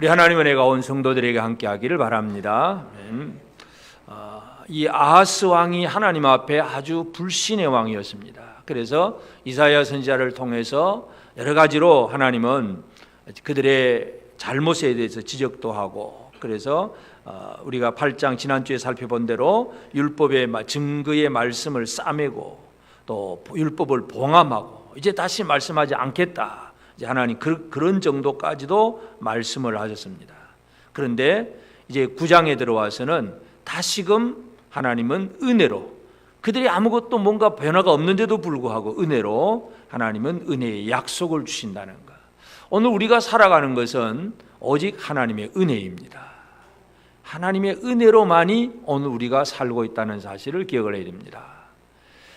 우리 하나님의 은혜가 온 성도들에게 함께하기를 바랍니다. 이 아하스 왕이 하나님 앞에 아주 불신의 왕이었습니다. 그래서 이사야 선지자를 통해서 여러 가지로 하나님은 그들의 잘못에 대해서 지적도 하고, 그래서 우리가 8장 지난주에 살펴본 대로 율법의 증거의 말씀을 싸매고 또 율법을 봉함하고 이제 다시 말씀하지 않겠다, 이제 하나님 그런 정도까지도 말씀을 하셨습니다. 그런데 이제 9장에 들어와서는 다시금 하나님은 은혜로, 그들이 아무것도 뭔가 변화가 없는데도 불구하고 은혜로 하나님은 은혜의 약속을 주신다는 것. 오늘 우리가 살아가는 것은 오직 하나님의 은혜입니다. 하나님의 은혜로만이 오늘 우리가 살고 있다는 사실을 기억을 해야 됩니다.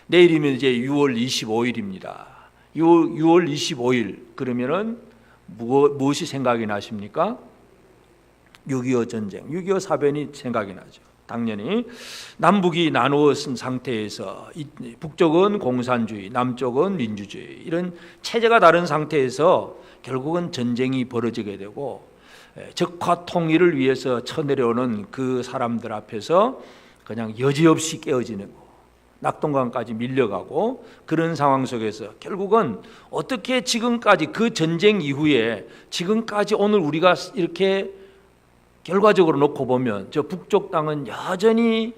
내일이면 이제 6월 25일입니다. 6월 25일 그러면은 무엇이 생각이 나십니까? 6.25 전쟁, 6.25 사변이 생각이 나죠. 당연히 남북이 나누어진 상태에서 북쪽은 공산주의, 남쪽은 민주주의, 이런 체제가 다른 상태에서 결국은 전쟁이 벌어지게 되고, 적화 통일을 위해서 쳐내려오는 그 사람들 앞에서 그냥 여지없이 깨어지는 거, 낙동강까지 밀려가고, 그런 상황 속에서 결국은 어떻게 지금까지 그 전쟁 이후에 지금까지 오늘 우리가 이렇게 결과적으로 놓고 보면 저 북쪽 땅은 여전히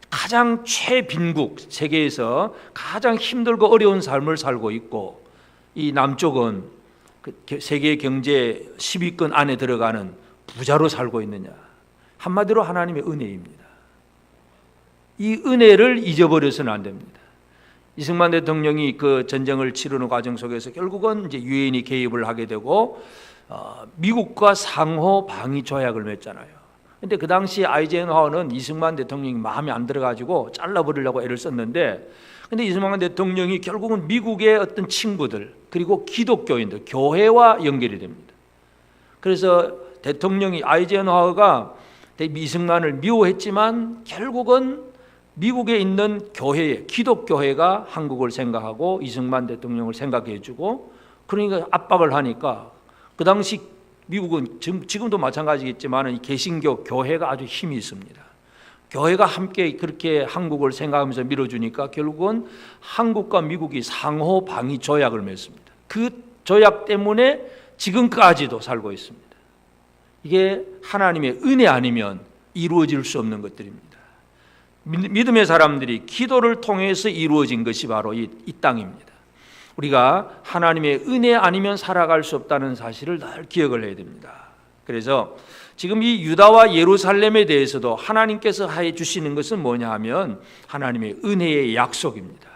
가장 최빈국, 세계에서 가장 힘들고 어려운 삶을 살고 있고, 이 남쪽은 세계 경제 10위권 안에 들어가는 부자로 살고 있느냐. 한마디로 하나님의 은혜입니다. 이 은혜를 잊어버려서는 안 됩니다. 이승만 대통령이 그 전쟁을 치르는 과정 속에서 결국은 이제 유엔이 개입을 하게 되고 미국과 상호 방위 조약을 맺잖아요. 근데 그 당시 아이젠하워는 이승만 대통령이 마음에 안 들어가지고 잘라버리려고 애를 썼는데, 근데 이승만 대통령이 결국은 미국의 어떤 친구들 그리고 기독교인들, 교회와 연결이 됩니다. 그래서 대통령이 아이젠하워가 이승만을 미워했지만 결국은 미국에 있는 교회, 기독교회가 한국을 생각하고 이승만 대통령을 생각해 주고, 그러니까 압박을 하니까 그 당시 미국은 지금도 마찬가지겠지만 이 개신교 교회가 아주 힘이 있습니다. 교회가 함께 그렇게 한국을 생각하면서 밀어주니까 결국은 한국과 미국이 상호 방위 조약을 맺습니다. 그 조약 때문에 지금까지도 살고 있습니다. 이게 하나님의 은혜 아니면 이루어질 수 없는 것들입니다. 믿음의 사람들이 기도를 통해서 이루어진 것이 바로 이 땅입니다. 우리가 하나님의 은혜 아니면 살아갈 수 없다는 사실을 늘 기억을 해야 됩니다. 그래서 지금 이 유다와 예루살렘에 대해서도 하나님께서 해 주시는 것은 뭐냐 하면 하나님의 은혜의 약속입니다.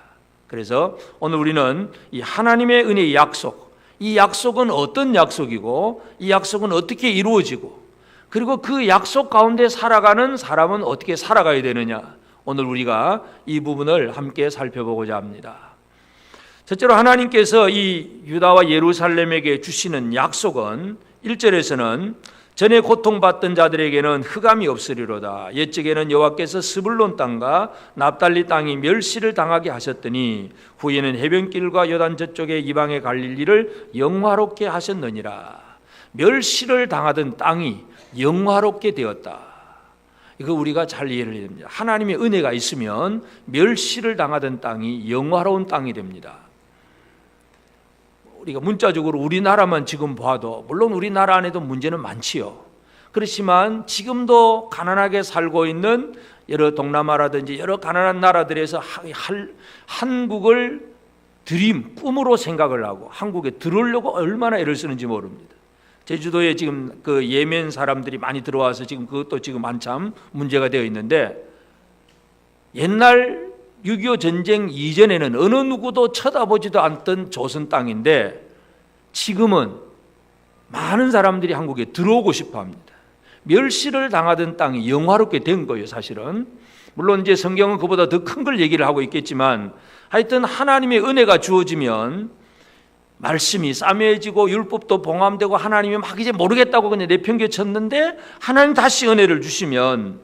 그래서 오늘 우리는 이 하나님의 은혜의 약속, 이 약속은 어떤 약속이고 이 약속은 어떻게 이루어지고, 그리고 그 약속 가운데 살아가는 사람은 어떻게 살아가야 되느냐, 오늘 우리가 이 부분을 함께 살펴보고자 합니다. 첫째로 하나님께서 이 유다와 예루살렘에게 주시는 약속은 1절에서는 전에 고통받던 자들에게는 흑암이 없으리로다. 옛적에는 여호와께서 스불론 땅과 납달리 땅이 멸시를 당하게 하셨더니 후에는 해변길과 요단 저쪽의 이방의 갈릴리를 영화롭게 하셨느니라. 멸시를 당하던 땅이 영화롭게 되었다. 이거 우리가 잘 이해를 해야 됩니다. 하나님의 은혜가 있으면 멸시를 당하던 땅이 영화로운 땅이 됩니다. 우리가 문자적으로 우리나라만 지금 봐도 물론 우리나라 안에도 문제는 많지요. 그렇지만 지금도 가난하게 살고 있는 여러 동남아라든지 여러 가난한 나라들에서 한국을 꿈으로 생각을 하고 한국에 들어오려고 얼마나 애를 쓰는지 모릅니다. 제주도에 지금 그 예멘 사람들이 많이 들어와서 지금 그것도 지금 한참 문제가 되어 있는데, 옛날 6.25 전쟁 이전에는 어느 누구도 쳐다보지도 않던 조선 땅인데 지금은 많은 사람들이 한국에 들어오고 싶어 합니다. 멸시를 당하던 땅이 영화롭게 된 거예요, 사실은. 물론 이제 성경은 그보다 더 큰 걸 얘기를 하고 있겠지만, 하여튼 하나님의 은혜가 주어지면 말씀이 싸매지고 율법도 봉함되고 하나님이 막 이제 모르겠다고 그냥 내팽개쳤는데 하나님 다시 은혜를 주시면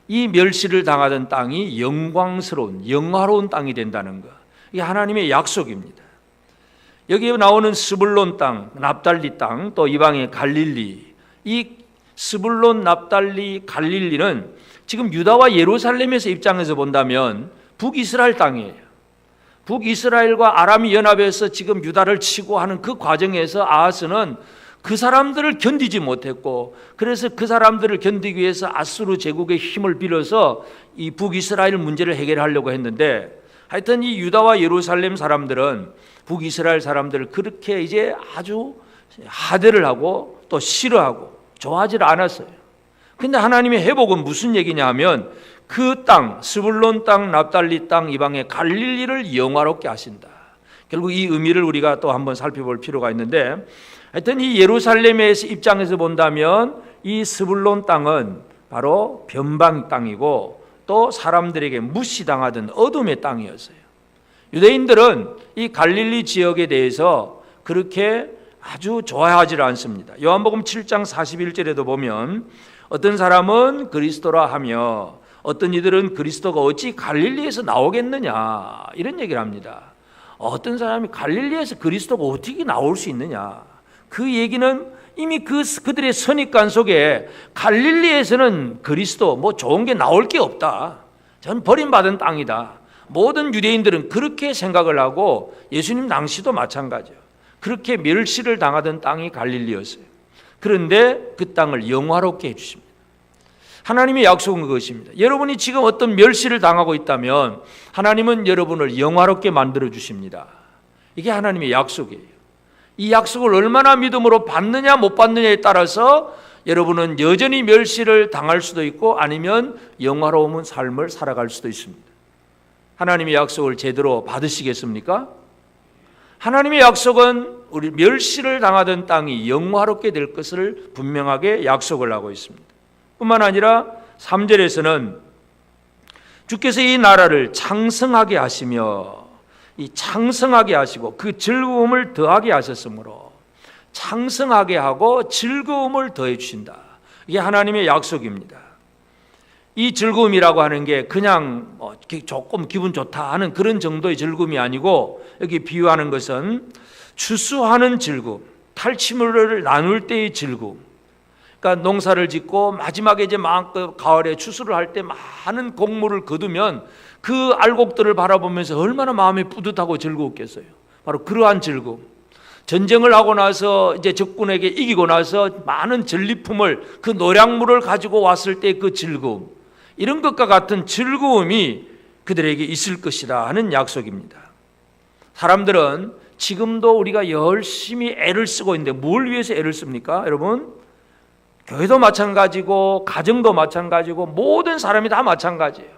이 멸시를 당하던 땅이 영광스러운 영화로운 땅이 된다는 것, 이게 하나님의 약속입니다. 여기에 나오는 스불론 땅, 납달리 땅, 또 이방의 갈릴리, 이 스불론, 납달리, 갈릴리는 지금 유다와 예루살렘에서 입장에서 본다면 북이스라엘 땅이에요. 북이스라엘과 아람이 연합해서 지금 유다를 치고 하는 그 과정에서 아하스는 그 사람들을 견디지 못했고, 그래서 그 사람들을 견디기 위해서 아수르 제국의 힘을 빌어서 이 북이스라엘 문제를 해결하려고 했는데, 하여튼 이 유다와 예루살렘 사람들은 북이스라엘 사람들을 그렇게 이제 아주 하대를 하고 또 싫어하고 좋아하지 않았어요. 근데 하나님의 회복은 무슨 얘기냐 하면 그 땅, 스불론 땅, 납달리 땅, 이방의 갈릴리를 영화롭게 하신다. 결국 이 의미를 우리가 또 한번 살펴볼 필요가 있는데, 하여튼 이 예루살렘의 입장에서 본다면 이 스불론 땅은 바로 변방 땅이고 또 사람들에게 무시당하던 어둠의 땅이었어요. 유대인들은 이 갈릴리 지역에 대해서 그렇게 아주 좋아하지 않습니다. 요한복음 7장 41절에도 보면 어떤 사람은 그리스도라 하며 어떤 이들은 그리스도가 어찌 갈릴리에서 나오겠느냐, 이런 얘기를 합니다. 어떤 사람이 갈릴리에서 그리스도가 어떻게 나올 수 있느냐, 그 얘기는 이미 그들의 선입관 속에 갈릴리에서는 그리스도 뭐 좋은 게 나올 게 없다, 전 버림받은 땅이다. 모든 유대인들은 그렇게 생각을 하고 예수님 당시도 마찬가지예요. 그렇게 멸시를 당하던 땅이 갈릴리였어요. 그런데 그 땅을 영화롭게 해주십니다. 하나님의 약속은 그것입니다. 여러분이 지금 어떤 멸시를 당하고 있다면 하나님은 여러분을 영화롭게 만들어 주십니다. 이게 하나님의 약속이에요. 이 약속을 얼마나 믿음으로 받느냐 못 받느냐에 따라서 여러분은 여전히 멸시를 당할 수도 있고 아니면 영화로운 삶을 살아갈 수도 있습니다. 하나님의 약속을 제대로 받으시겠습니까? 하나님의 약속은 우리 멸시를 당하던 땅이 영화롭게 될 것을 분명하게 약속을 하고 있습니다. 뿐만 아니라 3절에서는 주께서 이 나라를 창성하게 하시며, 이 창성하게 하시고 그 즐거움을 더하게 하셨으므로 창성하게 하고 즐거움을 더해 주신다. 이게 하나님의 약속입니다. 이 즐거움이라고 하는 게 그냥 조금 기분 좋다 하는 그런 정도의 즐거움이 아니고, 여기 비유하는 것은 추수하는 즐거움, 탈취물을 나눌 때의 즐거움. 그러니까 농사를 짓고 마지막에 이제 막 가을에 추수를 할 때 많은 곡물을 거두면 그 알곡들을 바라보면서 얼마나 마음이 뿌듯하고 즐거웠겠어요. 바로 그러한 즐거움. 전쟁을 하고 나서 이제 적군에게 이기고 나서 많은 전리품을, 그 노량물을 가지고 왔을 때 그 즐거움, 이런 것과 같은 즐거움이 그들에게 있을 것이다 하는 약속입니다. 사람들은 지금도 우리가 열심히 애를 쓰고 있는데 뭘 위해서 애를 씁니까? 여러분, 교회도 마찬가지고 가정도 마찬가지고 모든 사람이 다 마찬가지예요.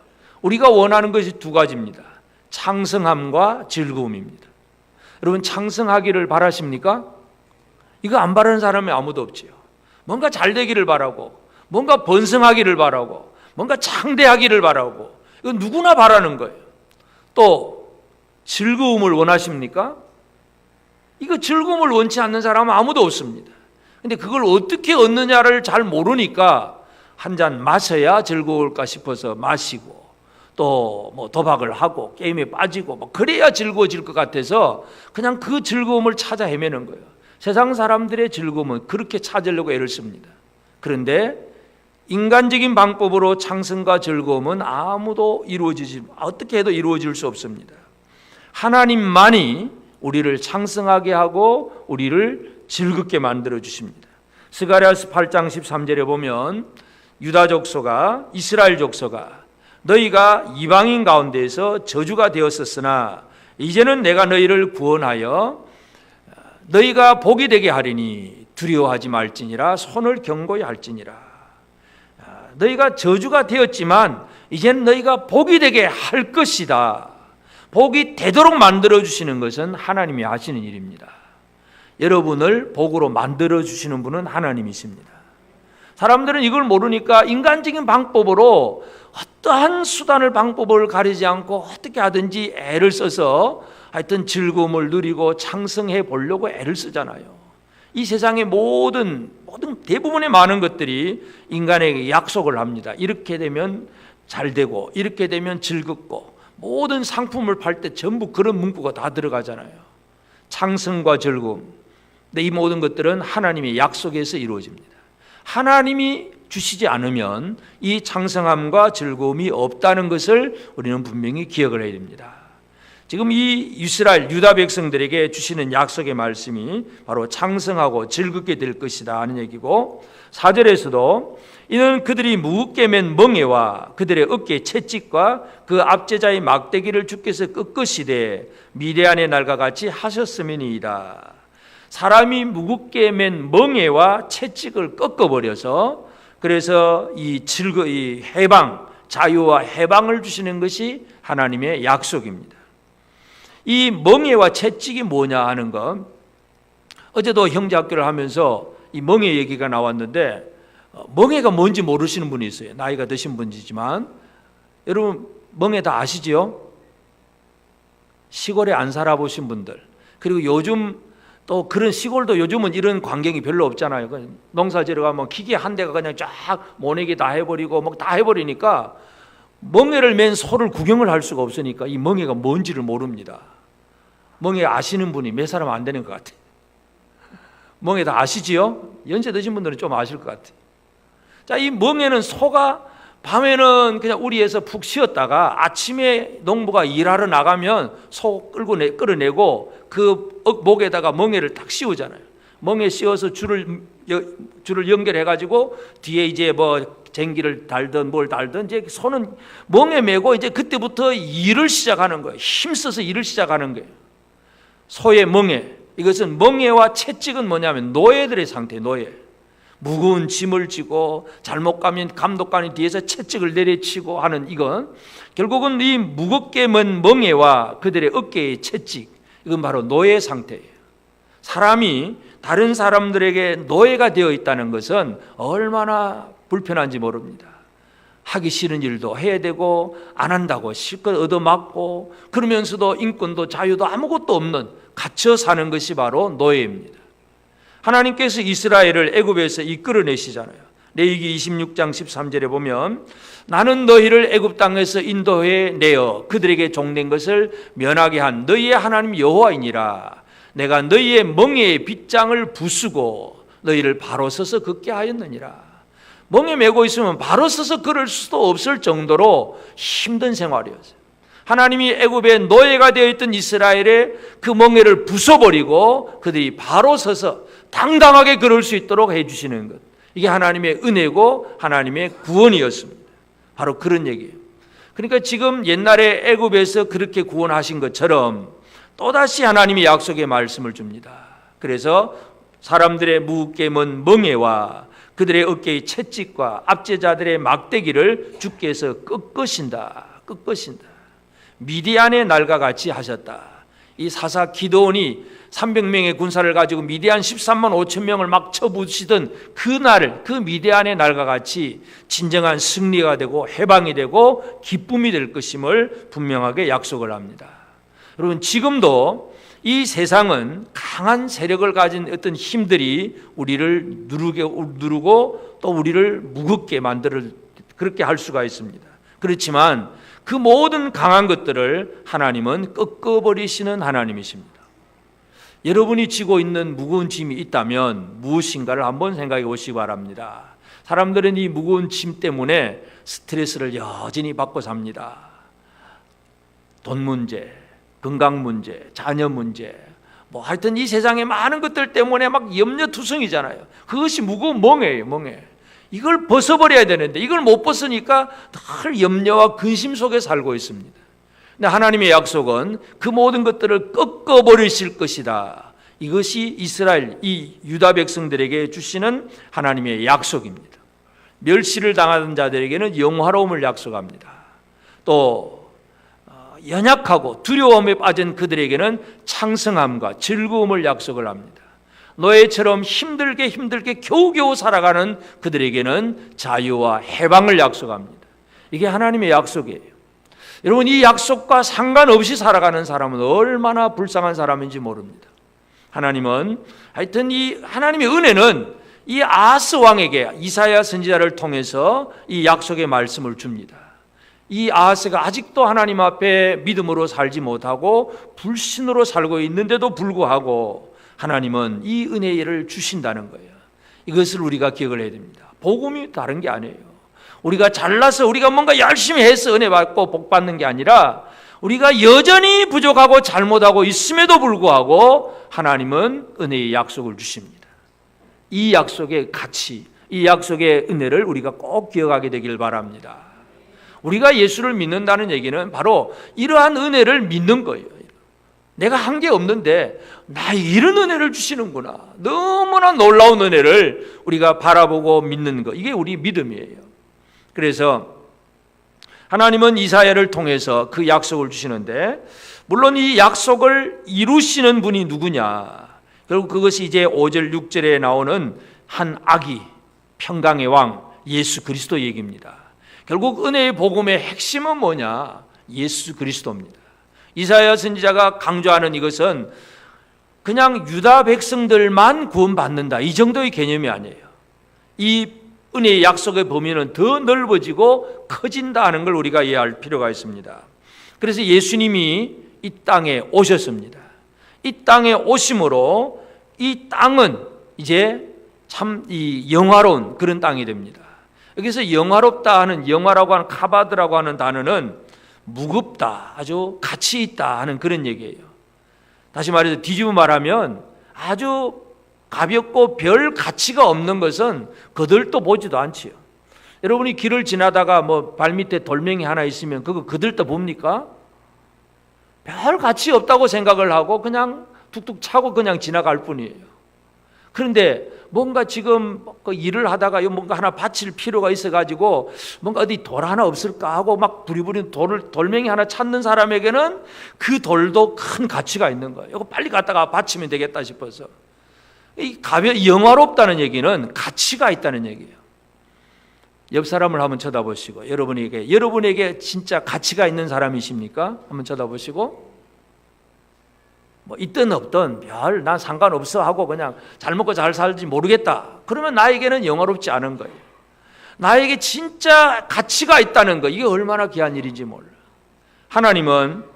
우리가 원하는 것이 두 가지입니다. 창성함과 즐거움입니다. 여러분, 창성하기를 바라십니까? 이거 안 바라는 사람이 아무도 없지요. 뭔가 잘 되기를 바라고, 뭔가 번성하기를 바라고, 뭔가 창대하기를 바라고, 이거 누구나 바라는 거예요. 또 즐거움을 원하십니까? 이거 즐거움을 원치 않는 사람은 아무도 없습니다. 근데 그걸 어떻게 얻느냐를 잘 모르니까 한 잔 마셔야 즐거울까 싶어서 마시고, 또 뭐 도박을 하고 게임에 빠지고 뭐 그래야 즐거워질 것 같아서 그냥 그 즐거움을 찾아 헤매는 거예요. 세상 사람들의 즐거움은 그렇게 찾으려고 애를 씁니다. 그런데 인간적인 방법으로 창성과 즐거움은 어떻게 해도 이루어질 수 없습니다. 하나님만이 우리를 창성하게 하고 우리를 즐겁게 만들어 주십니다. 스가랴서 8장 13절에 보면 유다 족속아, 이스라엘 족속아, 너희가 이방인 가운데에서 저주가 되었었으나 이제는 내가 너희를 구원하여 너희가 복이 되게 하리니 두려워하지 말지니라. 손을 견고히 할지니라. 너희가 저주가 되었지만 이제는 너희가 복이 되게 할 것이다. 복이 되도록 만들어 주시는 것은 하나님이 하시는 일입니다. 여러분을 복으로 만들어 주시는 분은 하나님이십니다. 사람들은 이걸 모르니까 인간적인 방법으로 어떠한 수단을, 방법을 가리지 않고 어떻게 하든지 애를 써서 하여튼 즐거움을 누리고 창성해 보려고 애를 쓰잖아요. 이 세상의 모든 대부분의 많은 것들이 인간에게 약속을 합니다. 이렇게 되면 잘 되고, 이렇게 되면 즐겁고, 모든 상품을 팔 때 전부 그런 문구가 다 들어가잖아요. 창성과 즐거움. 근데 이 모든 것들은 하나님의 약속에서 이루어집니다. 하나님이 주시지 않으면 이 창성함과 즐거움이 없다는 것을 우리는 분명히 기억을 해야 됩니다. 지금 이 이스라엘 유다 백성들에게 주시는 약속의 말씀이 바로 창성하고 즐겁게 될 것이다 하는 얘기고, 4절에서도 이는 그들이 무겁게 맨 멍에와 그들의 어깨 채찍과 그 압제자의 막대기를 주께서 꺾으시되 미디안의 날과 같이 하셨음이니이다. 사람이 무겁게 맨 멍에와 채찍을 꺾어버려서, 그래서 이 해방, 자유와 해방을 주시는 것이 하나님의 약속입니다. 이 멍에와 채찍이 뭐냐 하는 것, 어제도 형제학교를 하면서 이 멍에 얘기가 나왔는데, 멍에가 뭔지 모르시는 분이 있어요. 나이가 드신 분이지만. 여러분 멍에 다 아시지요? 시골에 안 살아보신 분들, 그리고 요즘 또 그런 시골도 요즘은 이런 광경이 별로 없잖아요. 농사 지러 가면 기계 한 대가 그냥 쫙 모내기 다 해버리고 뭐 다 해버리니까 멍에를 맨 소를 구경을 할 수가 없으니까 이 멍에가 뭔지를 모릅니다. 멍에 아시는 분이 몇 사람 안 되는 것 같아요. 멍에 다 아시지요? 연세 드신 분들은 좀 아실 것 같아요. 자, 이 멍에는 소가 밤에는 그냥 우리에서 푹 쉬었다가 아침에 농부가 일하러 나가면 소 끌어내고 그 목에다가 멍에를 딱 씌우잖아요. 멍에 씌워서 줄을 연결해 가지고 뒤에 이제 뭐 쟁기를 달든 뭘 달든 이제 소는 멍에 메고 이제 그때부터 일을 시작하는 거예요. 힘써서 일을 시작하는 거예요. 소의 멍에, 이것은 멍에와 채찍은 뭐냐면 노예들의 상태예요. 노예. 무거운 짐을 지고 잘못 가면 감독관이 뒤에서 채찍을 내려치고 하는, 이건 결국은 이 무겁게 맨 멍에와 그들의 어깨의 채찍, 이건 바로 노예 상태예요. 사람이 다른 사람들에게 노예가 되어 있다는 것은 얼마나 불편한지 모릅니다. 하기 싫은 일도 해야 되고 안 한다고 실컷 얻어맞고, 그러면서도 인권도 자유도 아무것도 없는 갇혀 사는 것이 바로 노예입니다. 하나님께서 이스라엘을 애굽에서 이끌어내시잖아요. 레위기 26장 13절에 보면 나는 너희를 애굽 땅에서 인도해 내어 그들에게 종된 것을 면하게 한 너희의 하나님 여호와이니라. 내가 너희의 멍에의 빗장을 부수고 너희를 바로 서서 걷게 하였느니라. 멍에 메고 있으면 바로 서서 걸을 수도 없을 정도로 힘든 생활이었어요. 하나님이 애굽의 노예가 되어 있던 이스라엘의 그 멍에를 부숴버리고 그들이 바로 서서 당당하게 걸을 수 있도록 해주시는 것, 이게 하나님의 은혜고 하나님의 구원이었습니다. 바로 그런 얘기예요. 그러니까 지금 옛날에 애굽에서 그렇게 구원하신 것처럼 또다시 하나님이 약속의 말씀을 줍니다. 그래서 사람들의 무겁게 맨 멍에와 그들의 어깨의 채찍과 압제자들의 막대기를 주께서 꺾으신다. 미디안의 날과 같이 하셨다. 이 사사 기드온이 300명의 군사를 가지고 미디안 13만 5천 명을 막 쳐부시던 그 날, 그 미디안의 날과 같이 진정한 승리가 되고 해방이 되고 기쁨이 될 것임을 분명하게 약속을 합니다. 여러분, 지금도 이 세상은 강한 세력을 가진 어떤 힘들이 우리를 누르고 또 우리를 무겁게 만들어 그렇게 할 수가 있습니다. 그렇지만 그 모든 강한 것들을 하나님은 꺾어버리시는 하나님이십니다. 여러분이 지고 있는 무거운 짐이 있다면 무엇인가를 한번 생각해 보시기 바랍니다. 사람들은 이 무거운 짐 때문에 스트레스를 여전히 받고 삽니다. 돈 문제, 건강 문제, 자녀 문제, 뭐 하여튼 이 세상의 많은 것들 때문에 막 염려투성이잖아요. 그것이 무거운 멍에예요, 멍에. 이걸 벗어버려야 되는데 이걸 못 벗으니까 늘 염려와 근심 속에 살고 있습니다. 근데 하나님의 약속은 그 모든 것들을 꺾어버리실 것이다. 이것이 이스라엘, 이 유다 백성들에게 주시는 하나님의 약속입니다. 멸시를 당하는 자들에게는 영화로움을 약속합니다. 또 연약하고 두려움에 빠진 그들에게는 창성함과 즐거움을 약속을 합니다. 노예처럼 힘들게 겨우겨우 살아가는 그들에게는 자유와 해방을 약속합니다. 이게 하나님의 약속이에요. 여러분, 이 약속과 상관없이 살아가는 사람은 얼마나 불쌍한 사람인지 모릅니다. 하나님은 하여튼 이 하나님의 은혜는 이 아하스 왕에게 이사야 선지자를 통해서 이 약속의 말씀을 줍니다. 이 아하스가 아직도 하나님 앞에 믿음으로 살지 못하고 불신으로 살고 있는데도 불구하고 하나님은 이 은혜를 주신다는 거예요. 이것을 우리가 기억을 해야 됩니다. 복음이 다른 게 아니에요. 우리가 잘나서 우리가 뭔가 열심히 해서 은혜 받고 복 받는 게 아니라 우리가 여전히 부족하고 잘못하고 있음에도 불구하고 하나님은 은혜의 약속을 주십니다. 이 약속의 가치, 이 약속의 은혜를 우리가 꼭 기억하게 되길 바랍니다. 우리가 예수를 믿는다는 얘기는 바로 이러한 은혜를 믿는 거예요. 내가 한 게 없는데 나 이런 은혜를 주시는구나. 너무나 놀라운 은혜를 우리가 바라보고 믿는 것, 이게 우리 믿음이에요. 그래서 하나님은 이사야를 통해서 그 약속을 주시는데, 물론 이 약속을 이루시는 분이 누구냐? 결국 그것이 이제 5절 6절에 나오는 한 아기, 평강의 왕 예수 그리스도 얘기입니다. 결국 은혜의 복음의 핵심은 뭐냐? 예수 그리스도입니다. 이사야 선지자가 강조하는 이것은 그냥 유다 백성들만 구원받는다, 이 정도의 개념이 아니에요. 이 은혜의 약속의 범위는 더 넓어지고 커진다 하는 걸 우리가 이해할 필요가 있습니다. 그래서 예수님이 이 땅에 오셨습니다. 이 땅에 오심으로 이 땅은 이제 참 이 영화로운 그런 땅이 됩니다. 여기서 영화롭다 하는, 영화라고 하는 카바드라고 하는 단어는 무겁다, 아주 가치 있다 하는 그런 얘기예요. 다시 말해서 뒤집어 말하면 아주 가볍고 별 가치가 없는 것은 그들도 보지도 않지요. 여러분이 길을 지나다가 뭐 발밑에 돌멩이 하나 있으면 그거 그들도 봅니까? 별 가치 없다고 생각을 하고 그냥 툭툭 차고 그냥 지나갈 뿐이에요. 그런데 뭔가 지금 그 일을 하다가 뭔가 하나 바칠 필요가 있어가지고 뭔가 어디 돌 하나 없을까 하고 막 부리부리 돌멩이 하나 찾는 사람에게는 그 돌도 큰 가치가 있는 거예요. 이거 빨리 갖다가 바치면 되겠다 싶어서. 이 영화롭다는 얘기는 가치가 있다는 얘기예요. 옆 사람을 한번 쳐다보시고, 여러분에게 진짜 가치가 있는 사람이십니까? 한번 쳐다보시고, 뭐 있든 없든 별 난 상관없어 하고 그냥 잘 먹고 잘 살지 모르겠다, 그러면 나에게는 영화롭지 않은 거예요. 나에게 진짜 가치가 있다는 거, 이게 얼마나 귀한 일인지 몰라. 하나님은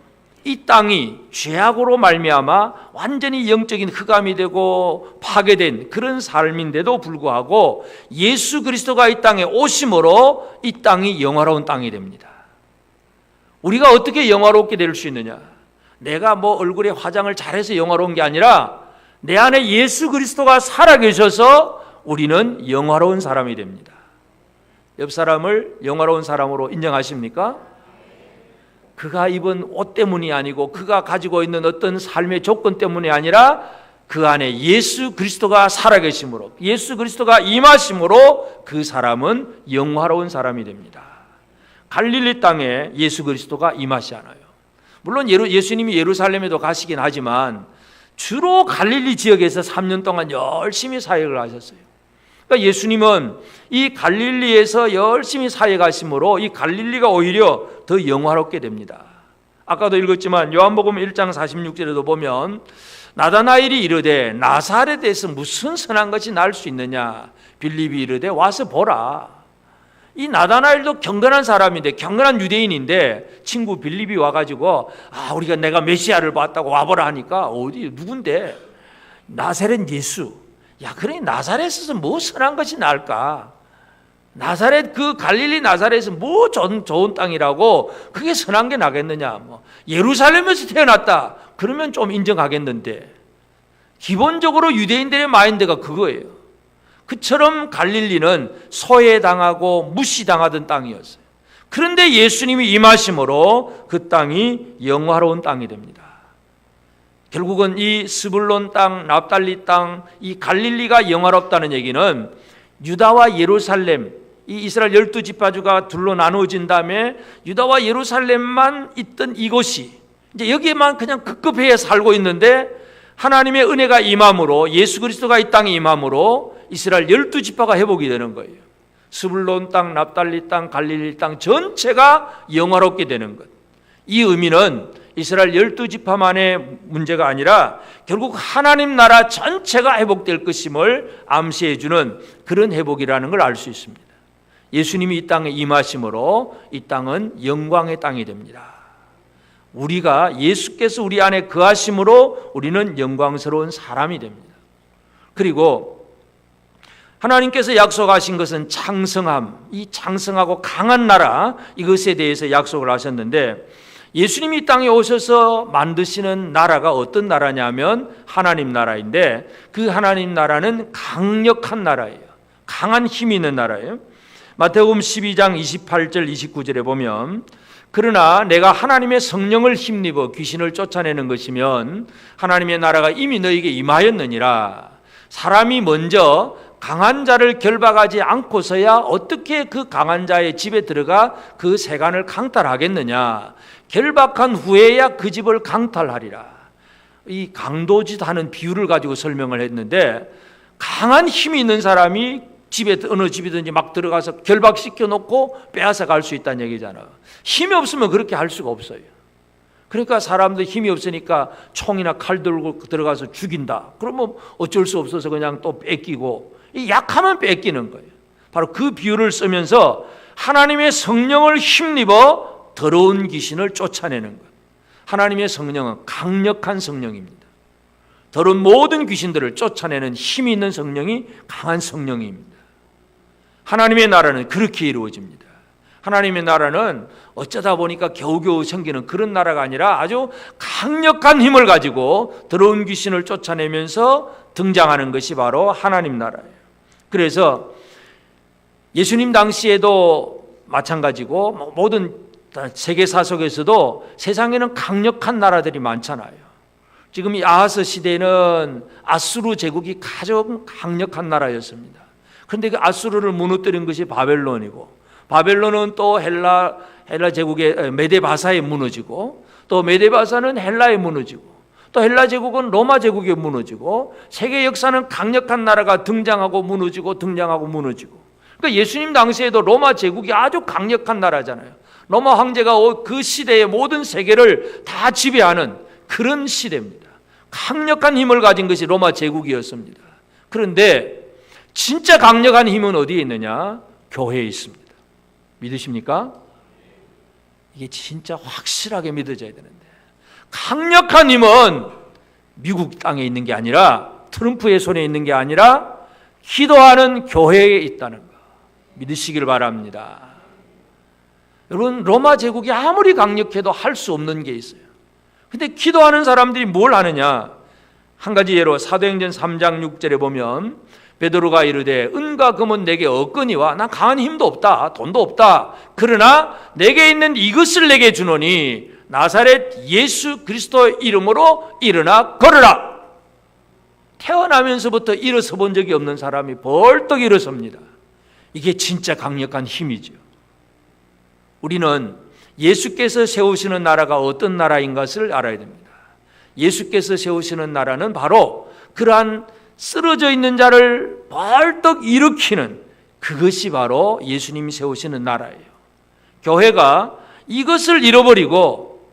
이 땅이 죄악으로 말미암아 완전히 영적인 흑암이 되고 파괴된 그런 삶인데도 불구하고 예수 그리스도가 이 땅에 오심으로 이 땅이 영화로운 땅이 됩니다. 우리가 어떻게 영화롭게 될 수 있느냐? 내가 뭐 얼굴에 화장을 잘해서 영화로운 게 아니라 내 안에 예수 그리스도가 살아계셔서 우리는 영화로운 사람이 됩니다. 옆 사람을 영화로운 사람으로 인정하십니까? 그가 입은 옷 때문이 아니고 그가 가지고 있는 어떤 삶의 조건 때문이 아니라 그 안에 예수 그리스도가 살아계심으로, 예수 그리스도가 임하심으로 그 사람은 영화로운 사람이 됩니다. 갈릴리 땅에 예수 그리스도가 임하시잖아요. 물론 예수님이 예루살렘에도 가시긴 하지만 주로 갈릴리 지역에서 3년 동안 열심히 사역을 하셨어요. 그러니까 예수님은 이 갈릴리에서 열심히 사역하심으로 이 갈릴리가 오히려 더 영화롭게 됩니다. 아까도 읽었지만 요한복음 1장 46절에도 보면 나다나엘이 이르되 나사렛에서 무슨 선한 것이 날 수 있느냐, 빌립이 이르되 와서 보라. 이 나다나엘도 경건한 사람인데, 경건한 유대인인데 친구 빌립이 와가지고 우리가 내가 메시아를 봤다고 와보라 하니까 어디 누군데? 나사렛 예수. 야, 그러니 나사렛에서 뭐 선한 것이 날까? 나사렛, 그 갈릴리 나사렛에서 뭐 좋은 땅이라고 그게 선한 게 나겠느냐? 뭐 예루살렘에서 태어났다 그러면 좀 인정하겠는데, 기본적으로 유대인들의 마인드가 그거예요. 그처럼 갈릴리는 소외당하고 무시당하던 땅이었어요. 그런데 예수님이 임하심으로 그 땅이 영화로운 땅이 됩니다. 결국은 이 스불론 땅, 납달리 땅, 이 갈릴리가 영화롭다는 얘기는 유다와 예루살렘, 이 이스라엘 12지파주가 둘로 나누어진 다음에 유다와 예루살렘만 있던 이곳이 이제 여기에만 그냥 급급해 살고 있는데, 하나님의 은혜가 임함으로, 예수 그리스도가 이 땅에 임함으로 이스라엘 12지파가 회복이 되는 거예요. 스불론 땅, 납달리 땅, 갈릴리 땅 전체가 영화롭게 되는 것. 이 의미는 이스라엘 12지파만의 문제가 아니라 결국 하나님 나라 전체가 회복될 것임을 암시해 주는 그런 회복이라는 걸 알 수 있습니다. 예수님이 이 땅에 임하심으로 이 땅은 영광의 땅이 됩니다. 우리가 예수께서 우리 안에 거하심으로 우리는 영광스러운 사람이 됩니다. 그리고 하나님께서 약속하신 것은 창성함, 이 창성하고 강한 나라, 이것에 대해서 약속을 하셨는데, 예수님이 이 땅에 오셔서 만드시는 나라가 어떤 나라냐면 하나님 나라인데, 그 하나님 나라는 강력한 나라예요. 강한 힘이 있는 나라예요. 마태복음 12장 28절 29절에 보면, 그러나 내가 하나님의 성령을 힘입어 귀신을 쫓아내는 것이면 하나님의 나라가 이미 너에게 임하였느니라. 사람이 먼저 강한 자를 결박하지 않고서야 어떻게 그 강한 자의 집에 들어가 그 세간을 강탈하겠느냐. 결박한 후에야 그 집을 강탈하리라. 이 강도짓하는 비유를 가지고 설명을 했는데, 강한 힘이 있는 사람이 집에 어느 집이든지 막 들어가서 결박시켜 놓고 빼앗아 갈 수 있다는 얘기잖아요. 힘이 없으면 그렇게 할 수가 없어요. 그러니까 사람들 힘이 없으니까 총이나 칼 들고 들어가서 죽인다. 그러면 어쩔 수 없어서 그냥 또 뺏기고, 약하면 뺏기는 거예요. 바로 그 비유를 쓰면서 하나님의 성령을 힘입어 더러운 귀신을 쫓아내는 것. 하나님의 성령은 강력한 성령입니다. 더러운 모든 귀신들을 쫓아내는 힘이 있는 성령이 강한 성령입니다. 하나님의 나라는 그렇게 이루어집니다. 하나님의 나라는 어쩌다 보니까 겨우겨우 생기는 그런 나라가 아니라 아주 강력한 힘을 가지고 더러운 귀신을 쫓아내면서 등장하는 것이 바로 하나님 나라예요. 그래서 예수님 당시에도 마찬가지고 모든 세계사 속에서도 세상에는 강력한 나라들이 많잖아요. 지금 이 아하스 시대는 아수르 제국이 가장 강력한 나라였습니다. 그런데 그 아수르를 무너뜨린 것이 바벨론이고, 바벨론은 또 헬라 제국의 메데바사에 무너지고, 또 메데바사는 헬라에 무너지고, 또 헬라 제국은 로마 제국에 무너지고, 세계 역사는 강력한 나라가 등장하고 무너지고 등장하고 무너지고. 그러니까 예수님 당시에도 로마 제국이 아주 강력한 나라잖아요. 로마 황제가 그 시대의 모든 세계를 다 지배하는 그런 시대입니다. 강력한 힘을 가진 것이 로마 제국이었습니다. 그런데 진짜 강력한 힘은 어디에 있느냐? 교회에 있습니다. 믿으십니까? 이게 진짜 확실하게 믿어져야 되는데, 강력한 힘은 미국 땅에 있는 게 아니라, 트럼프의 손에 있는 게 아니라 기도하는 교회에 있다는 거 믿으시길 바랍니다. 여러분, 로마 제국이 아무리 강력해도 할 수 없는 게 있어요. 근데 기도하는 사람들이 뭘 하느냐? 한 가지 예로 사도행전 3장 6절에 보면 베드로가 이르되 은과 금은 내게 없거니와 난 강한 힘도 없다, 돈도 없다. 그러나 내게 있는 이것을 내게 주노니 나사렛 예수 그리스도의 이름으로 일어나 걸으라. 태어나면서부터 일어서 본 적이 없는 사람이 벌떡 일어섭니다. 이게 진짜 강력한 힘이죠. 우리는 예수께서 세우시는 나라가 어떤 나라인 것을 알아야 됩니다. 예수께서 세우시는 나라는 바로 그러한 쓰러져 있는 자를 벌떡 일으키는, 그것이 바로 예수님이 세우시는 나라예요. 교회가 이것을 잃어버리고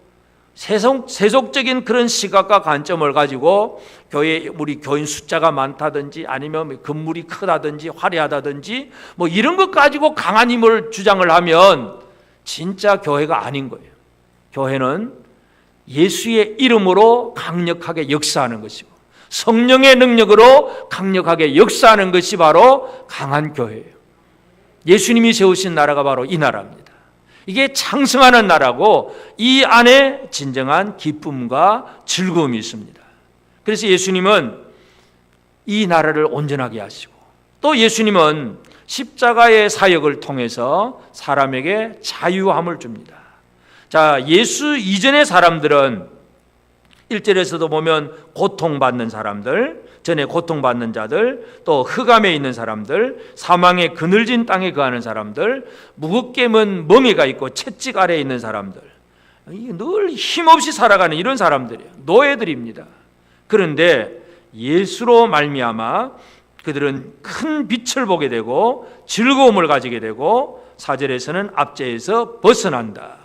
세속적인 그런 시각과 관점을 가지고 우리 교인 숫자가 많다든지 아니면 건물이 크다든지 화려하다든지 뭐 이런 것 가지고 강한 힘을 주장을 하면 진짜 교회가 아닌 거예요. 교회는 예수의 이름으로 강력하게 역사하는 것이고 성령의 능력으로 강력하게 역사하는 것이 바로 강한 교회예요. 예수님이 세우신 나라가 바로 이 나라입니다. 이게 창성하는 나라고 이 안에 진정한 기쁨과 즐거움이 있습니다. 그래서 예수님은 이 나라를 온전하게 하시고, 또 예수님은 십자가의 사역을 통해서 사람에게 자유함을 줍니다. 자, 예수 이전의 사람들은 1절에서도 보면 고통받는 사람들, 전에 고통받는 자들, 또 흑암에 있는 사람들, 사망의 그늘진 땅에 거하는 사람들, 무겁게 먼 멍에가 있고 채찍 아래에 있는 사람들, 늘 힘없이 살아가는 이런 사람들이에요. 노예들입니다. 그런데 예수로 말미암아 그들은 큰 빛을 보게 되고 즐거움을 가지게 되고, 4절에서는 압제에서 벗어난다.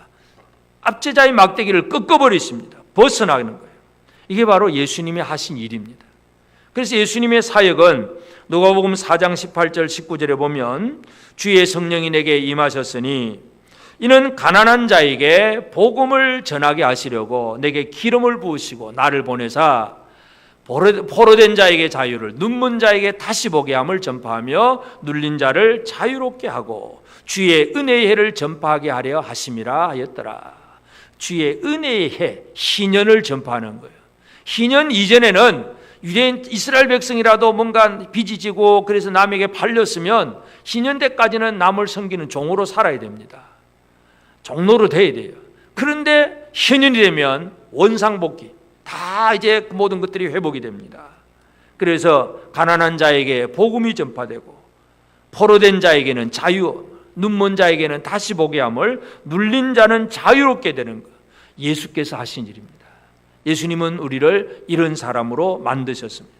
압제자의 막대기를 꺾어버리십니다. 벗어나는 거예요. 이게 바로 예수님이 하신 일입니다. 그래서 예수님의 사역은 누가복음 4장 18절 19절에 보면 주의 성령이 내게 임하셨으니 이는 가난한 자에게 복음을 전하게 하시려고 내게 기름을 부으시고 나를 보내사 포로된 자에게 자유를, 눈먼 자에게 다시 보게 함을 전파하며 눌린 자를 자유롭게 하고 주의 은혜의 해를 전파하게 하려 하심이라 하였더라. 주의 은혜의 해, 희년을 전파하는 거예요. 희년 이전에는 유대인 이스라엘 백성이라도 뭔가 빚이 지고 그래서 남에게 팔렸으면 희년 때까지는 남을 섬기는 종으로 살아야 됩니다. 종로로 돼야 돼요. 그런데 희년이 되면 원상복귀, 다 이제 모든 것들이 회복이 됩니다. 그래서 가난한 자에게 복음이 전파되고 포로된 자에게는 자유, 눈먼 자에게는 다시 보게 함을, 눌린 자는 자유롭게 되는 것, 예수께서 하신 일입니다. 예수님은 우리를 이런 사람으로 만드셨습니다.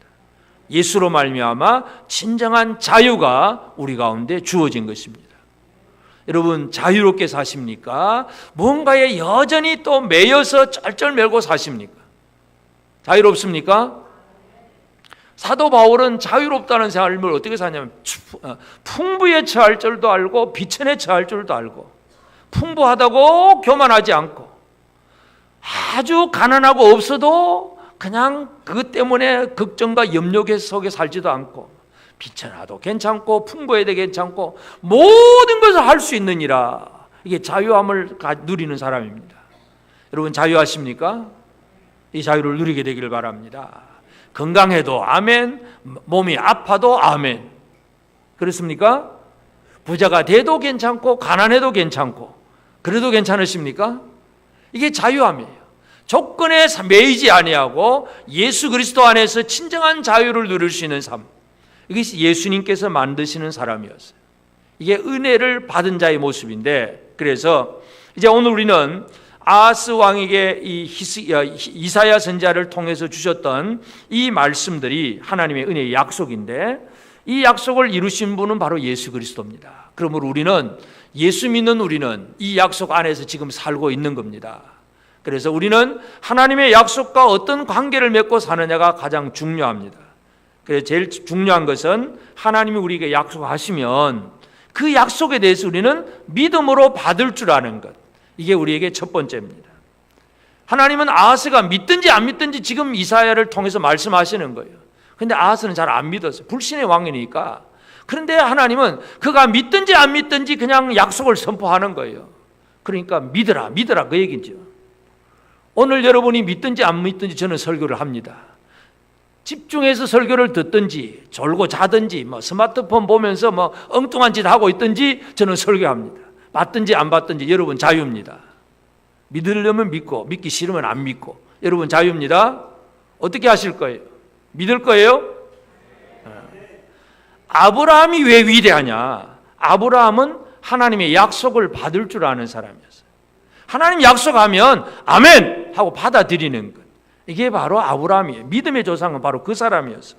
예수로 말미암아 진정한 자유가 우리 가운데 주어진 것입니다. 여러분, 자유롭게 사십니까? 뭔가에 여전히 또 매여서 쩔쩔매고 사십니까? 자유롭습니까? 사도 바울은 자유롭다는 삶을 어떻게 사냐면 풍부에 처할 줄도 알고 비천에 처할 줄도 알고, 풍부하다고 교만하지 않고, 아주 가난하고 없어도 그냥 그것 때문에 걱정과 염려 속에 살지도 않고, 비천하도 괜찮고 풍부해도 괜찮고 모든 것을 할 수 있느니라. 이게 자유함을 누리는 사람입니다. 여러분, 자유하십니까? 이 자유를 누리게 되기를 바랍니다. 건강해도 아멘, 몸이 아파도 아멘. 그렇습니까? 부자가 돼도 괜찮고 가난해도 괜찮고 그래도 괜찮으십니까? 이게 자유함이에요. 조건에 매이지 아니하고 예수 그리스도 안에서 진정한 자유를 누릴 수 있는 삶, 이것이 예수님께서 만드시는 사람이었어요. 이게 은혜를 받은 자의 모습인데, 그래서 이제 오늘 우리는 아하스 왕에게 이 이사야 선지자를 통해서 주셨던 이 말씀들이 하나님의 은혜의 약속인데, 이 약속을 이루신 분은 바로 예수 그리스도입니다. 그러므로 우리는, 예수 믿는 우리는 이 약속 안에서 지금 살고 있는 겁니다. 그래서 우리는 하나님의 약속과 어떤 관계를 맺고 사느냐가 가장 중요합니다. 그래서 제일 중요한 것은 하나님이 우리에게 약속하시면 그 약속에 대해서 우리는 믿음으로 받을 줄 아는 것, 이게 우리에게 첫 번째입니다. 하나님은 아하스가 믿든지 안 믿든지 지금 이사야를 통해서 말씀하시는 거예요. 그런데 아하스는 잘 안 믿었어요. 불신의 왕이니까. 그런데 하나님은 그가 믿든지 안 믿든지 그냥 약속을 선포하는 거예요. 그러니까 믿으라 믿으라 그 얘기죠. 오늘 여러분이 믿든지 안 믿든지 저는 설교를 합니다. 집중해서 설교를 듣든지 졸고 자든지 스마트폰 보면서 엉뚱한 짓 하고 있든지 저는 설교합니다. 받든지 안 받든지 여러분 자유입니다. 믿으려면 믿고 믿기 싫으면 안 믿고, 여러분 자유입니다. 어떻게 하실 거예요? 믿을 거예요? 아브라함이 왜 위대하냐? 아브라함은 하나님의 약속을 받을 줄 아는 사람이었어요. 하나님 약속하면 아멘 하고 받아들이는 것, 이게 바로 아브라함이에요. 믿음의 조상은 바로 그 사람이었어요.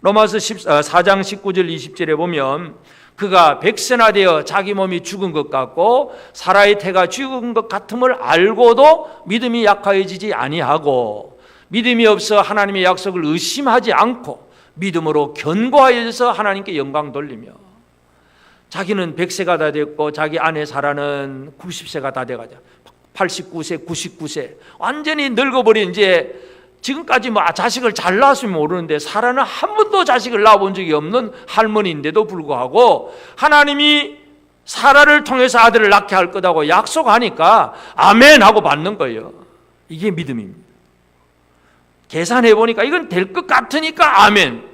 로마서 4장 19절 20절에 보면 그가 백세나 되어 자기 몸이 죽은 것 같고 사라의 태가 죽은 것 같음을 알고도 믿음이 약하여지지 아니하고, 믿음이 없어 하나님의 약속을 의심하지 않고 믿음으로 견고하여져서 하나님께 영광 돌리며, 자기는 100세가 다 됐고 자기 아내 사라는 90세가 다 돼가지고 89세, 99세 완전히 늙어버린, 이제 지금까지 자식을 잘 낳았으면 모르는데 사라는 한 번도 자식을 낳아본 적이 없는 할머니인데도 불구하고 하나님이 사라를 통해서 아들을 낳게 할 거다고 약속하니까 아멘 하고 받는 거예요. 이게 믿음입니다. 계산해 보니까 이건 될 것 같으니까 아멘.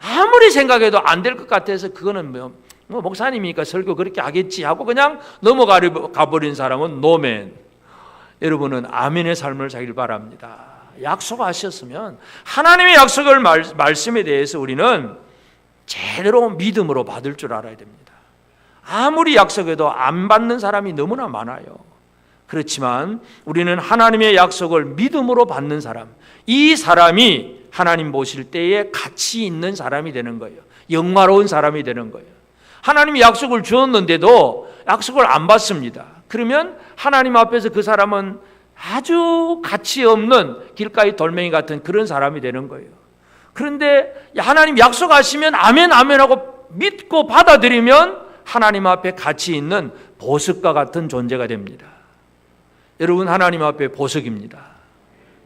아무리 생각해도 안 될 것 같아서 그거는 목사님이니까 설교 그렇게 하겠지 하고 그냥 넘어가 버린 사람은 노멘. 여러분은 아멘의 삶을 살길 바랍니다. 약속하셨으면 하나님의 약속을 말씀에 대해서 우리는 제대로 믿음으로 받을 줄 알아야 됩니다. 아무리 약속해도 안 받는 사람이 너무나 많아요. 그렇지만 우리는 하나님의 약속을 믿음으로 받는 사람, 이 사람이 하나님 보실 때에 가치 있는 사람이 되는 거예요. 영화로운 사람이 되는 거예요. 하나님이 약속을 주었는데도 약속을 안 받습니다. 그러면 하나님 앞에서 그 사람은 아주 가치 없는 길가의 돌멩이 같은 그런 사람이 되는 거예요. 그런데 하나님 약속하시면 아멘 아멘 하고 믿고 받아들이면 하나님 앞에 가치 있는 보석과 같은 존재가 됩니다. 여러분, 하나님 앞에 보석입니다.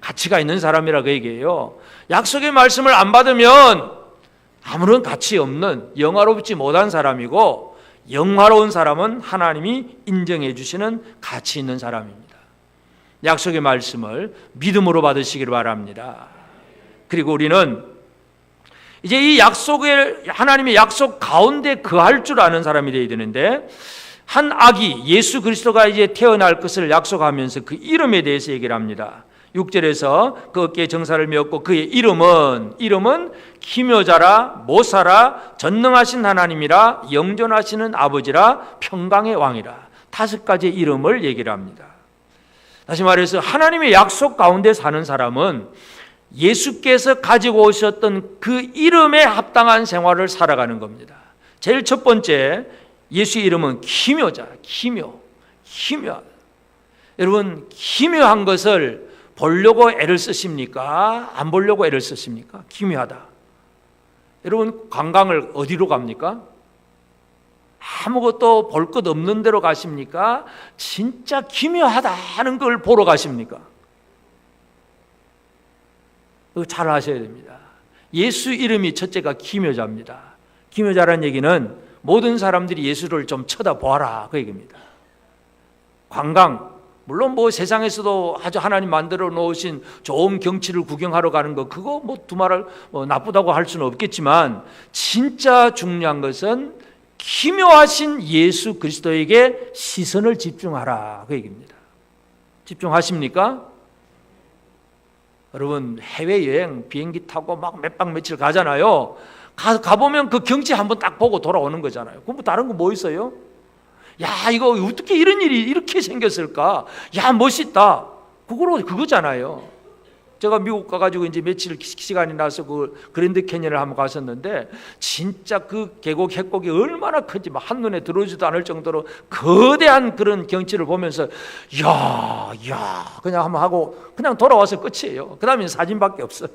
가치가 있는 사람이라 그 얘기예요. 약속의 말씀을 안 받으면 아무런 가치 없는 영화롭지 못한 사람이고, 영화로운 사람은 하나님이 인정해 주시는 가치 있는 사람입니다. 약속의 말씀을 믿음으로 받으시기를 바랍니다. 그리고 우리는 이제 이 약속을, 하나님의 약속 가운데 거할 줄 아는 사람이 되어야 되는데, 한 아기 예수 그리스도가 이제 태어날 것을 약속하면서 그 이름에 대해서 얘기를 합니다. 6절에서 그 어깨에 정사를 메었고 그의 이름은 기묘자라, 모사라, 전능하신 하나님이라, 영존하시는 아버지라, 평강의 왕이라. 5가지 이름을 얘기를 합니다. 다시 말해서 하나님의 약속 가운데 사는 사람은 예수께서 가지고 오셨던 그 이름에 합당한 생활을 살아가는 겁니다. 제일 첫 번째, 예수의 이름은 기묘자, 기묘하다. 여러분, 기묘한 것을 보려고 애를 쓰십니까? 안 보려고 애를 쓰십니까? 기묘하다. 여러분, 관광을 어디로 갑니까? 아무것도 볼 것 없는 데로 가십니까? 진짜 기묘하다 하는 걸 보러 가십니까? 그거 잘 아셔야 됩니다. 예수 이름이 첫째가 기묘자입니다. 기묘자라는 얘기는 모든 사람들이 예수를 좀 쳐다보아라 그 얘기입니다. 관광, 물론 뭐 세상에서도 아주 하나님 만들어 놓으신 좋은 경치를 구경하러 가는 거, 그거 뭐 두말을 나쁘다고 할 수는 없겠지만, 진짜 중요한 것은 기묘하신 예수 그리스도에게 시선을 집중하라 그 얘기입니다. 집중하십니까? 여러분, 해외여행 비행기 타고 막 몇 박 며칠 가잖아요. 가보면 그 경치 한번 딱 보고 돌아오는 거잖아요. 그럼 다른 거 뭐 있어요? 야, 이거 어떻게 이런 일이 이렇게 생겼을까? 야, 멋있다. 그거잖아요. 제가 미국 가가지고 이제 며칠 시간이 나서 그 그랜드 캐니언을 한번 갔었는데, 진짜 그 계곡 해곡이 얼마나 큰지 막 한눈에 들어오지도 않을 정도로 거대한 그런 경치를 보면서 야 그냥 한번 하고 그냥 돌아와서 끝이에요. 그 다음에 사진밖에 없어요.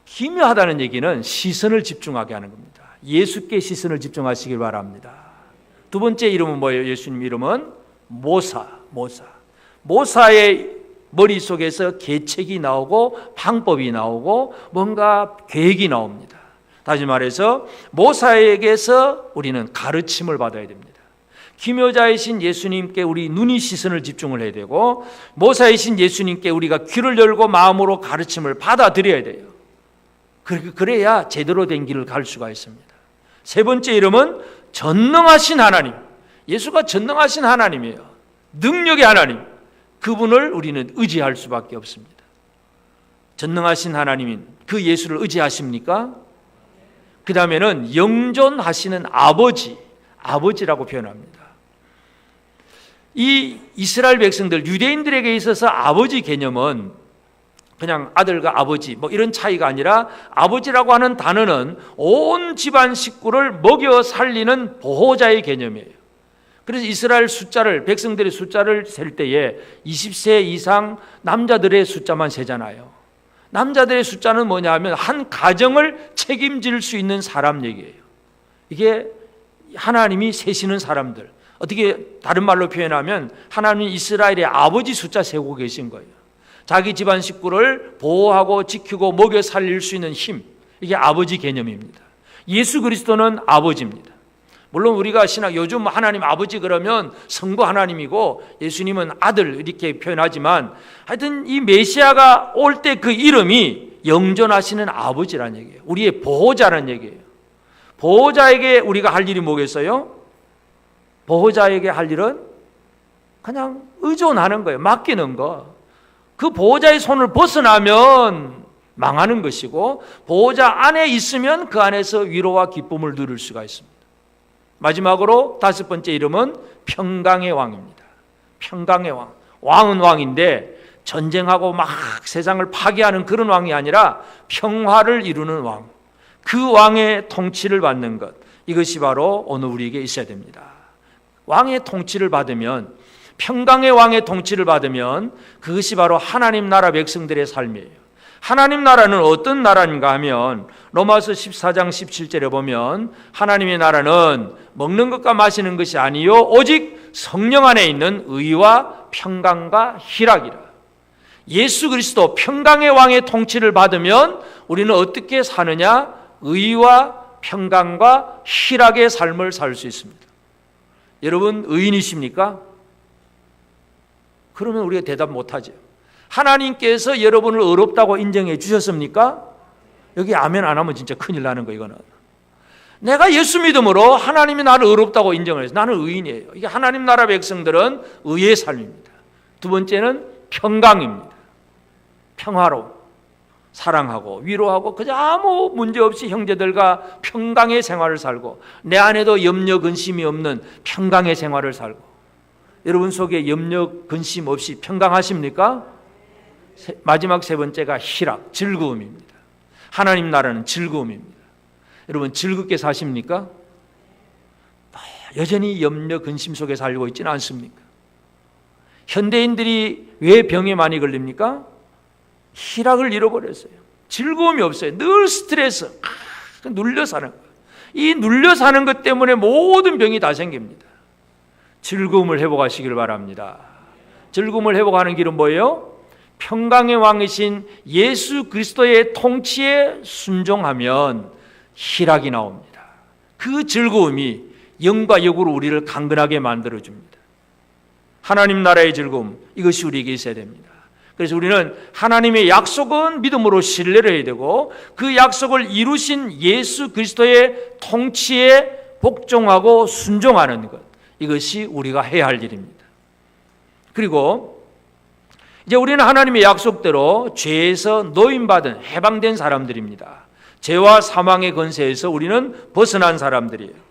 기묘하다는 얘기는 시선을 집중하게 하는 겁니다. 예수께 시선을 집중하시길 바랍니다. 두 번째 이름은 뭐예요? 예수님 이름은 모사의 머릿속에서 계책이 나오고 방법이 나오고 뭔가 계획이 나옵니다. 다시 말해서 모사에게서 우리는 가르침을 받아야 됩니다. 기묘자이신 예수님께 우리 눈이 시선을 집중을 해야 되고, 모사이신 예수님께 우리가 귀를 열고 마음으로 가르침을 받아들여야 돼요. 그래야 제대로 된 길을 갈 수가 있습니다. 세 번째 이름은 전능하신 하나님. 예수가 전능하신 하나님이에요. 능력의 하나님. 그분을 우리는 의지할 수밖에 없습니다. 전능하신 하나님인 그 예수를 의지하십니까? 그 다음에는 영존하시는 아버지라고 표현합니다. 이 이스라엘 백성들, 유대인들에게 있어서 아버지 개념은 그냥 아들과 아버지 뭐 이런 차이가 아니라, 아버지라고 하는 단어는 온 집안 식구를 먹여 살리는 보호자의 개념이에요. 그래서 이스라엘 백성들의 숫자를 셀 때에 20세 이상 남자들의 숫자만 세잖아요. 남자들의 숫자는 뭐냐 하면 한 가정을 책임질 수 있는 사람 얘기예요. 이게 하나님이 세시는 사람들, 어떻게 다른 말로 표현하면 하나님이 이스라엘의 아버지 숫자 세고 계신 거예요. 자기 집안 식구를 보호하고 지키고 먹여 살릴 수 있는 힘, 이게 아버지 개념입니다. 예수 그리스도는 아버지입니다. 물론 우리가 요즘 하나님 아버지 그러면 성부 하나님이고 예수님은 아들 이렇게 표현하지만, 하여튼 이 메시아가 올 때 그 이름이 영존하시는 아버지라는 얘기예요. 우리의 보호자라는 얘기예요. 보호자에게 우리가 할 일이 뭐겠어요? 보호자에게 할 일은 그냥 의존하는 거예요. 맡기는 거. 그 보호자의 손을 벗어나면 망하는 것이고, 보호자 안에 있으면 그 안에서 위로와 기쁨을 누릴 수가 있습니다. 마지막으로 5번째 이름은 평강의 왕입니다. 평강의 왕. 왕은 왕인데 전쟁하고 막 세상을 파괴하는 그런 왕이 아니라 평화를 이루는 왕. 그 왕의 통치를 받는 것, 이것이 바로 오늘 우리에게 있어야 됩니다. 왕의 통치를 받으면, 평강의 왕의 통치를 받으면 그것이 바로 하나님 나라 백성들의 삶이에요. 하나님 나라는 어떤 나라인가 하면 로마서 14장 17절에 보면, 하나님의 나라는 먹는 것과 마시는 것이 아니요 오직 성령 안에 있는 의와 평강과 희락이라. 예수 그리스도 평강의 왕의 통치를 받으면 우리는 어떻게 사느냐? 의와 평강과 희락의 삶을 살 수 있습니다. 여러분 의인이십니까? 그러면 우리가 대답 못하죠. 하나님께서 여러분을 의롭다고 인정해 주셨습니까? 여기 아멘 안 하면 진짜 큰일 나는 거예요. 이거는 내가 예수 믿음으로 하나님이 나를 의롭다고 인정을 해서 나는 의인이에요. 이게 하나님 나라 백성들은 의의 삶입니다. 두 번째는 평강입니다. 평화로 사랑하고 위로하고 그저 아무 문제 없이 형제들과 평강의 생활을 살고 내 안에도 염려 근심이 없는 평강의 생활을 살고 여러분 속에 염려 근심 없이 평강하십니까? 마지막 세 번째가 희락, 즐거움입니다. 하나님 나라는 즐거움입니다. 여러분 즐겁게 사십니까? 여전히 염려 근심 속에 살고 있지는 않습니까? 현대인들이 왜 병에 많이 걸립니까? 희락을 잃어버렸어요. 즐거움이 없어요. 늘 스트레스, 눌려 사는 거예요. 이 눌려 사는 것 때문에 모든 병이 다 생깁니다. 즐거움을 회복하시길 바랍니다. 즐거움을 회복하는 길은 뭐예요? 평강의 왕이신 예수 그리스도의 통치에 순종하면 희락이 나옵니다. 그 즐거움이 영과 역으로 우리를 강건하게 만들어줍니다. 하나님 나라의 즐거움, 이것이 우리에게 있어야 됩니다. 그래서 우리는 하나님의 약속은 믿음으로 신뢰를 해야 되고 그 약속을 이루신 예수 그리스도의 통치에 복종하고 순종하는 것, 이것이 우리가 해야 할 일입니다. 그리고 이제 우리는 하나님의 약속대로 죄에서 노임받은 해방된 사람들입니다. 죄와 사망의 권세에서 우리는 벗어난 사람들이에요.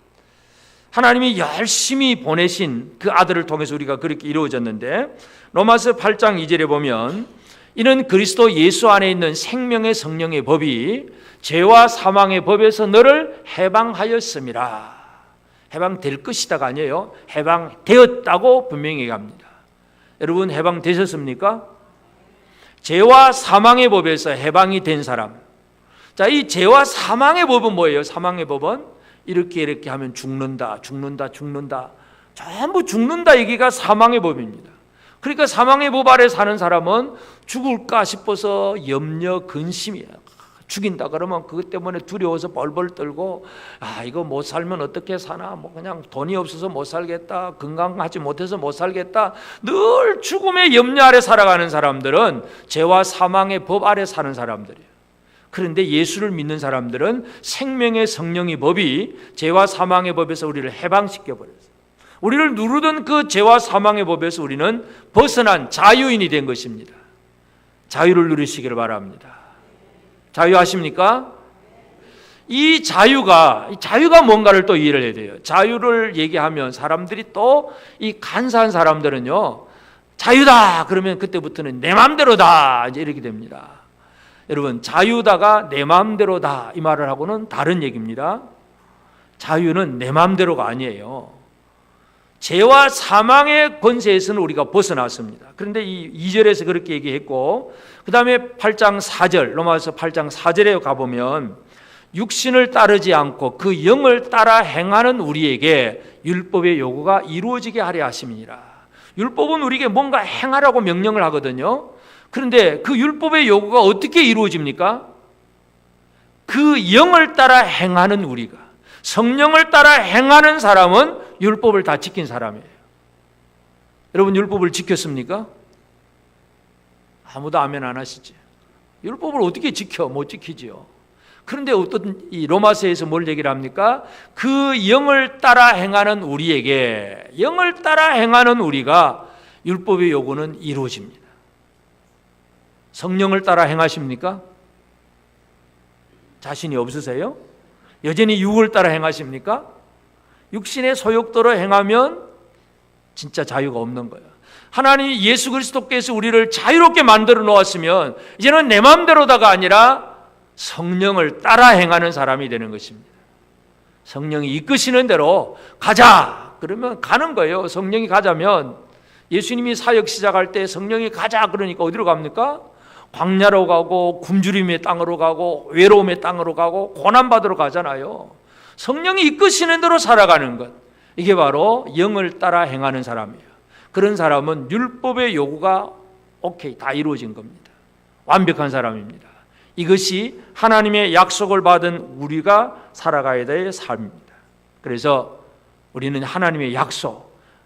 하나님이 열심히 보내신 그 아들을 통해서 우리가 그렇게 이루어졌는데 로마서 8장 2절에 보면 이는 그리스도 예수 안에 있는 생명의 성령의 법이 죄와 사망의 법에서 너를 해방하였음이라. 해방될 것이다가 아니에요. 해방되었다고 분명히 얘기합니다. 여러분 해방되셨습니까? 죄와 사망의 법에서 해방이 된 사람. 자, 이 죄와 사망의 법은 뭐예요? 사망의 법은 이렇게 하면 죽는다. 전부 죽는다 얘기가 사망의 법입니다. 그러니까 사망의 법 아래 사는 사람은 죽을까 싶어서 염려, 근심이야. 죽인다 그러면 그것 때문에 두려워서 벌벌 떨고 이거 못 살면 어떻게 사나, 뭐 그냥 돈이 없어서 못 살겠다, 건강하지 못해서 못 살겠다, 늘 죽음의 염려 아래 살아가는 사람들은 죄와 사망의 법 아래 사는 사람들이에요. 그런데 예수를 믿는 사람들은 생명의 성령의 법이 죄와 사망의 법에서 우리를 해방시켜 버렸어요. 우리를 누르던 그 죄와 사망의 법에서 우리는 벗어난 자유인이 된 것입니다. 자유를 누리시기를 바랍니다. 자유하십니까? 이 자유가 뭔가를 또 이해를 해야 돼요. 자유를 얘기하면 사람들이 또 이 간사한 사람들은요, 자유다 그러면 그때부터는 내 마음대로다 이제 이렇게 됩니다. 여러분 자유다가 내 마음대로다 이 말을 하고는 다른 얘기입니다. 자유는 내 마음대로가 아니에요. 죄와 사망의 권세에서는 우리가 벗어났습니다. 그런데 이 2절에서 그렇게 얘기했고 그 다음에 8장 4절 로마서 8장 4절에 가보면 육신을 따르지 않고 그 영을 따라 행하는 우리에게 율법의 요구가 이루어지게 하려 하심이니라. 율법은 우리에게 뭔가 행하라고 명령을 하거든요. 그런데 그 율법의 요구가 어떻게 이루어집니까? 그 영을 따라 행하는 우리가, 성령을 따라 행하는 사람은 율법을 다 지킨 사람이에요. 여러분 율법을 지켰습니까? 아무도 아멘 안 하시지. 율법을 어떻게 지켜? 못 지키지요. 그런데 어떤 이 로마서에서 뭘 얘기를 합니까? 그 영을 따라 행하는 우리에게, 영을 따라 행하는 우리가 율법의 요구는 이루어집니다. 성령을 따라 행하십니까? 자신이 없으세요? 여전히 육을 따라 행하십니까? 육신의 소욕대로 행하면 진짜 자유가 없는 거예요. 하나님이 예수 그리스도께서 우리를 자유롭게 만들어 놓았으면 이제는 내 마음대로다가 아니라 성령을 따라 행하는 사람이 되는 것입니다. 성령이 이끄시는 대로 가자 그러면 가는 거예요. 성령이 가자면 예수님이 사역 시작할 때 성령이 가자 그러니까 어디로 갑니까? 광야로 가고 굶주림의 땅으로 가고 외로움의 땅으로 가고 고난받으러 가잖아요. 성령이 이끄시는 대로 살아가는 것, 이게 바로 영을 따라 행하는 사람이에요. 그런 사람은 율법의 요구가 오케이, 다 이루어진 겁니다. 완벽한 사람입니다. 이것이 하나님의 약속을 받은 우리가 살아가야 될 삶입니다. 그래서 우리는 하나님의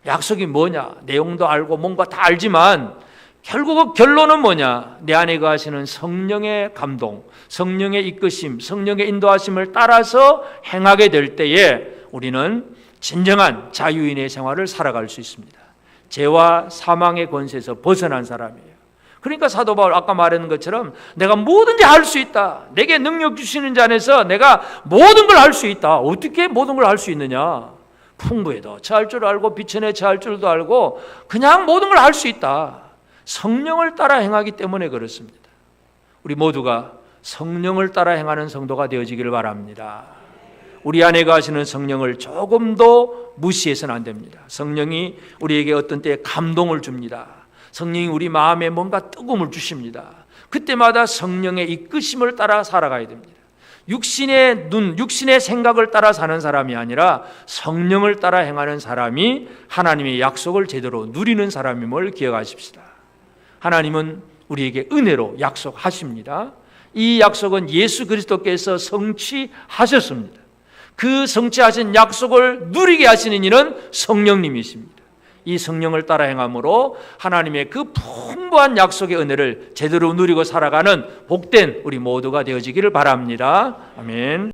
약속이 뭐냐, 내용도 알고 뭔가 다 알지만 결국 결론은 뭐냐, 내 안에 거하시는 성령의 감동, 성령의 이끄심, 성령의 인도하심을 따라서 행하게 될 때에 우리는 진정한 자유인의 생활을 살아갈 수 있습니다. 죄와 사망의 권세에서 벗어난 사람이에요. 그러니까 사도 바울 아까 말했는 것처럼 내가 뭐든지 할 수 있다, 내게 능력 주시는 자 안에서 내가 모든 걸 할 수 있다. 어떻게 모든 걸 할 수 있느냐? 풍부에도 처할 줄 알고 비천에 처할 줄도 알고 그냥 모든 걸 할 수 있다. 성령을 따라 행하기 때문에 그렇습니다. 우리 모두가 성령을 따라 행하는 성도가 되어지기를 바랍니다. 우리 안에 거하시는 성령을 조금도 무시해서는 안 됩니다. 성령이 우리에게 어떤 때에 감동을 줍니다. 성령이 우리 마음에 뭔가 뜨거움을 주십니다. 그때마다 성령의 이끄심을 따라 살아가야 됩니다. 육신의 눈, 육신의 생각을 따라 사는 사람이 아니라 성령을 따라 행하는 사람이 하나님의 약속을 제대로 누리는 사람임을 기억하십시다. 하나님은 우리에게 은혜로 약속하십니다. 이 약속은 예수 그리스도께서 성취하셨습니다. 그 성취하신 약속을 누리게 하시는 이는 성령님이십니다. 이 성령을 따라 행함으로 하나님의 그 풍부한 약속의 은혜를 제대로 누리고 살아가는 복된 우리 모두가 되어지기를 바랍니다. 아멘.